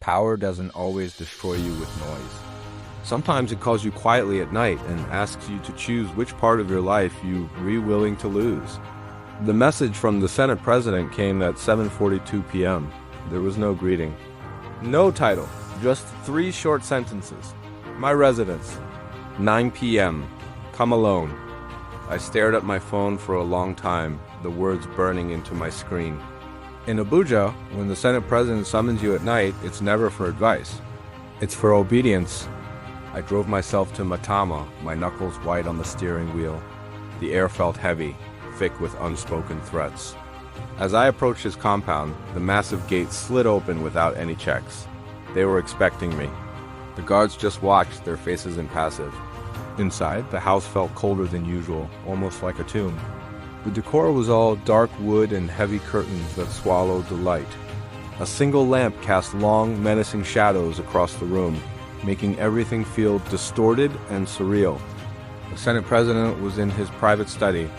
Power doesn't always destroy you with noise. Sometimes it calls you quietly at night and asks you to choose which part of your life you're willing to lose. The message from the Senate President came at 7:42 p.m. There was no greeting. No title, just 3 short sentences. My residence, 9 p.m. Come alone. I stared at my phone for a long time, the words burning into my screen. In Abuja, when the Senate President summons you at night, it's never for advice. It's for obedience. I drove myself to Matama, my knuckles white on the steering wheel. The air felt heavy, thick with unspoken threats. As I approached his compound, the massive gate slid open without any checks. They were expecting me. The guards just watched, their faces impassive. Inside, the house felt colder than usual, almost like a tomb. The decor was all dark wood and heavy curtains that swallowed the light. A single lamp cast long, menacing shadows across the room, making everything feel distorted and surreal. The Senate President was in his private study.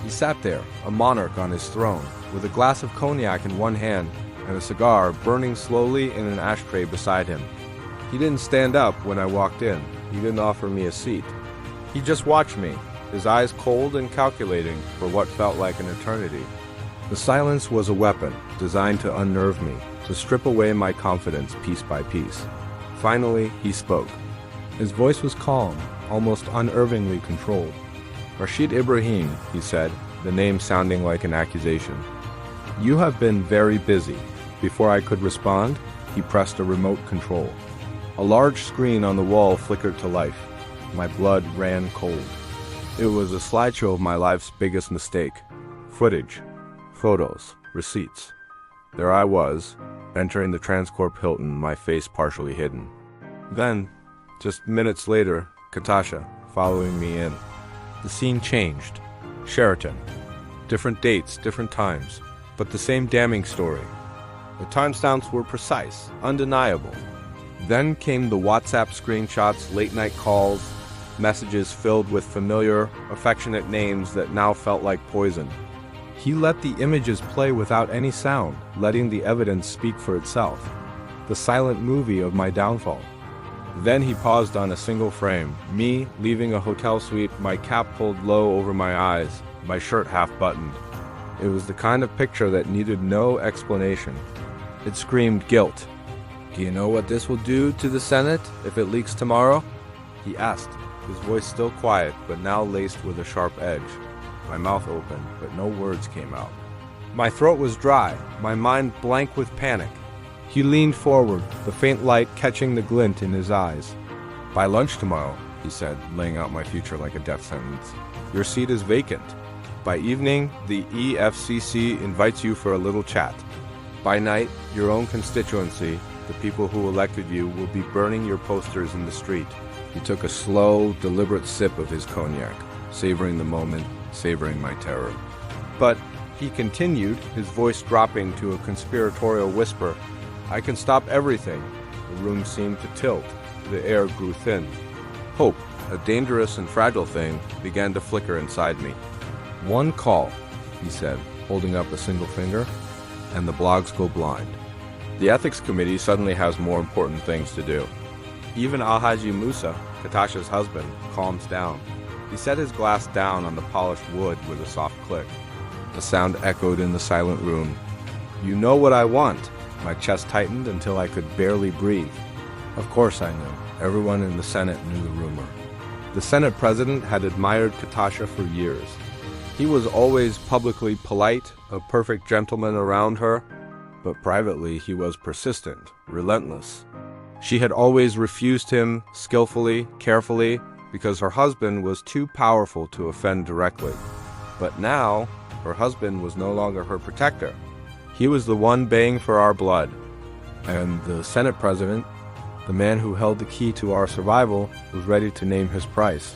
He sat there, a monarch on his throne, with a glass of cognac in one hand and a cigar burning slowly in an ashtray beside him. He didn't stand up when I walked in. He didn't offer me a seat. He just watched me, his eyes cold and calculating for what felt like an eternity. The silence was a weapon designed to unnerve me, to strip away my confidence piece by piece. Finally, he spoke. His voice was calm, almost unnervingly controlled. Rashid Ibrahim, he said, the name sounding like an accusation. You have been very busy. Before I could respond, he pressed a remote control. A large screen on the wall flickered to life. My blood ran cold. It was a slideshow of my life's biggest mistake. Footage, photos, receipts. There I was, entering the Transcorp Hilton, my face partially hidden. Then, just minutes later, Katasha, following me in. The scene changed. Sheraton. Different dates, different times, but the same damning story. The timestamps were precise, undeniable. Then came the WhatsApp screenshots, late-night calls, messages filled with familiar, affectionate names that now felt like poison. He let the images play without any sound, letting the evidence speak for itself. The silent movie of my downfall. Then he paused on a single frame, me leaving a hotel suite, my cap pulled low over my eyes, my shirt half buttoned. It was the kind of picture that needed no explanation. It screamed guilt. Do you know what this will do to the Senate if it leaks tomorrow? He asked, his voice still quiet, but now laced with a sharp edge. My mouth opened, but no words came out. My throat was dry, my mind blank with panic. He leaned forward, the faint light catching the glint in his eyes. By lunch tomorrow, he said, laying out my future like a death sentence. Your seat is vacant. By evening, the EFCC invites you for a little chat. By night, your own constituency, the people who elected you, will be burning your posters in the street. He took a slow, deliberate sip of his cognac, savoring the moment, savoring my terror. But, he continued, his voice dropping to a conspiratorial whisper, I can stop everything. The room seemed to tilt. The air grew thin. Hope, a dangerous and fragile thing, began to flicker inside me. One call, he said, holding up a single finger, and the blogs go blind. The ethics committee suddenly has more important things to do. Even Alhaji Musa, Katasha's husband, calms down. He set his glass down on the polished wood with a soft click. The sound echoed in the silent room. You know what I want. My chest tightened until I could barely breathe. Of course I knew. Everyone in the Senate knew the rumor. The Senate President had admired Katasha for years. He was always publicly polite, a perfect gentleman around her, but privately he was persistent, relentless. She had always refused him, skillfully, carefully, because her husband was too powerful to offend directly. But now, her husband was no longer her protector. He was the one baying for our blood. And the Senate President, the man who held the key to our survival, was ready to name his price.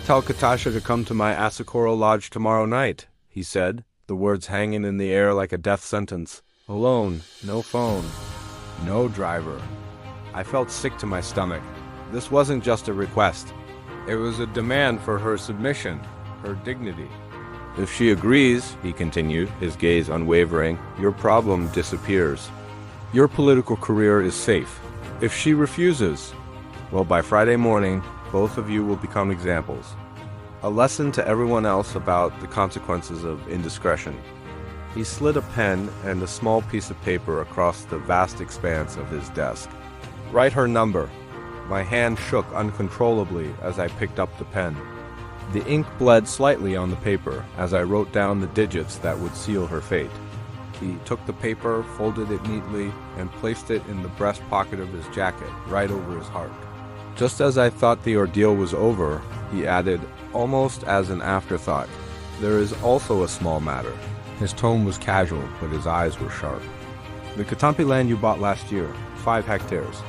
Tell Katasha to come to my Asakura Lodge tomorrow night, he said, the words hanging in the air like a death sentence. Alone, no phone, no driver. I felt sick to my stomach. This wasn't just a request. It was a demand for her submission, her dignity. If she agrees, he continued, his gaze unwavering, your problem disappears. Your political career is safe. If she refuses, well, by Friday morning, both of you will become examples. A lesson to everyone else about the consequences of indiscretion. He slid a pen and a small piece of paper across the vast expanse of his desk. Write her number. My hand shook uncontrollably as I picked up the pen. The ink bled slightly on the paper as I wrote down the digits that would seal her fate. He took the paper, folded it neatly, and placed it in the breast pocket of his jacket, right over his heart. Just as I thought the ordeal was over, he added, almost as an afterthought, "There is also a small matter." His tone was casual, but his eyes were sharp. "The Katampi land you bought last year, 5 hectares.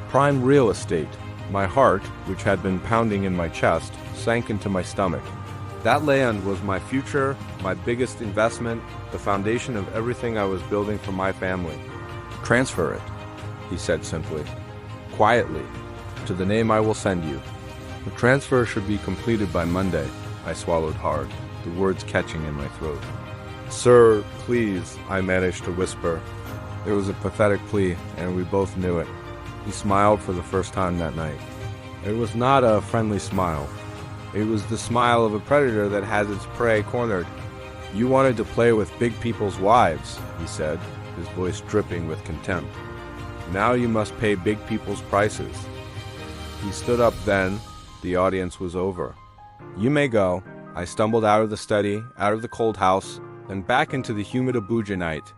Prime real estate." My heart, which had been pounding in my chest, sank into my stomach. That land was my future, my biggest investment, the foundation of everything I was building for my family. "Transfer it," he said simply, quietly, "to the name I will send you." "The transfer should be completed by Monday." I swallowed hard, the words catching in my throat. "Sir, please," I managed to whisper. It was a pathetic plea, and we both knew it. He smiled for the first time that night. It was not a friendly smile. It was the smile of a predator that has its prey cornered. "You wanted to play with big people's wives," he said, his voice dripping with contempt. "Now you must pay big people's prices." He stood up then. The audience was over. "You may go." I stumbled out of the study, out of the cold house, and back into the humid Abuja night.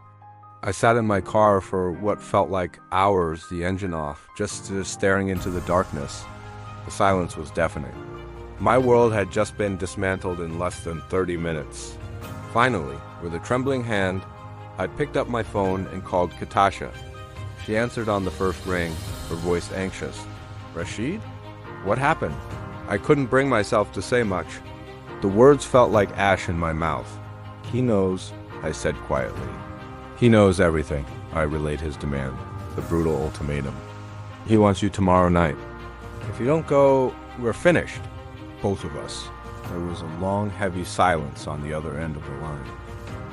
I sat in my car for what felt like hours, the engine off, just staring into the darkness. The silence was deafening. My world had just been dismantled in less than 30 minutes. Finally, with a trembling hand, I picked up my phone and called Katasha. She answered on the first ring, her voice anxious. "Rashid? What happened?" I couldn't bring myself to say much. The words felt like ash in my mouth. "He knows," I said quietly. "He knows everything," I relayed his demand, the brutal ultimatum. "He wants you tomorrow night. If you don't go, we're finished." Both of us. There was a long, heavy silence on the other end of the line.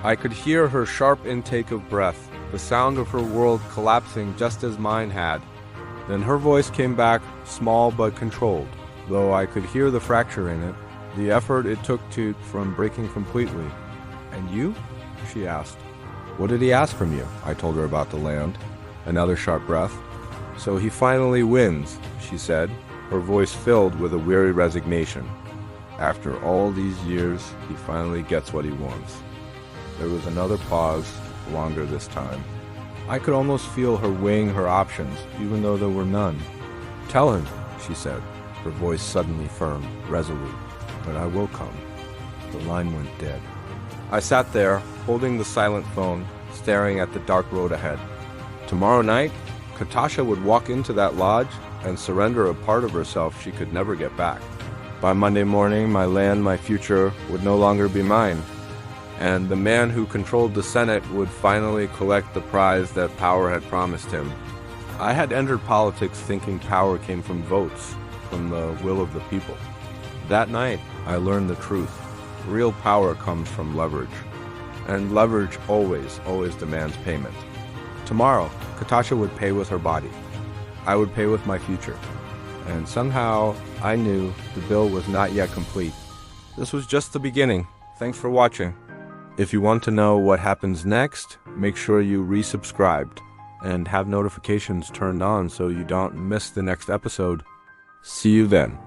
I could hear her sharp intake of breath, the sound of her world collapsing just as mine had. Then her voice came back, small but controlled, though I could hear the fracture in it, the effort it took from breaking completely. "And you?" she asked. "What did he ask from you?" I told her about the land. Another sharp breath. "So he finally wins," she said, her voice filled with a weary resignation. "After all these years, he finally gets what he wants." There was another pause, longer this time. I could almost feel her weighing her options, even though there were none. "Tell him," she said, her voice suddenly firm, resolute. "But I will come." The line went dead. I sat there, holding the silent phone, staring at the dark road ahead. Tomorrow night, Katasha would walk into that lodge and surrender a part of herself she could never get back. By Monday morning, my land, my future, would no longer be mine. And the man who controlled the Senate would finally collect the prize that power had promised him. I had entered politics thinking power came from votes, from the will of the people. That night, I learned the truth. Real power comes from leverage. And leverage always demands payment. Tomorrow, Katasha would pay with her body. I would pay with my future. And somehow, I knew the bill was not yet complete. This was just the beginning. Thanks for watching. If you want to know what happens next, make sure you resubscribed and have notifications turned on so you don't miss the next episode. See you then.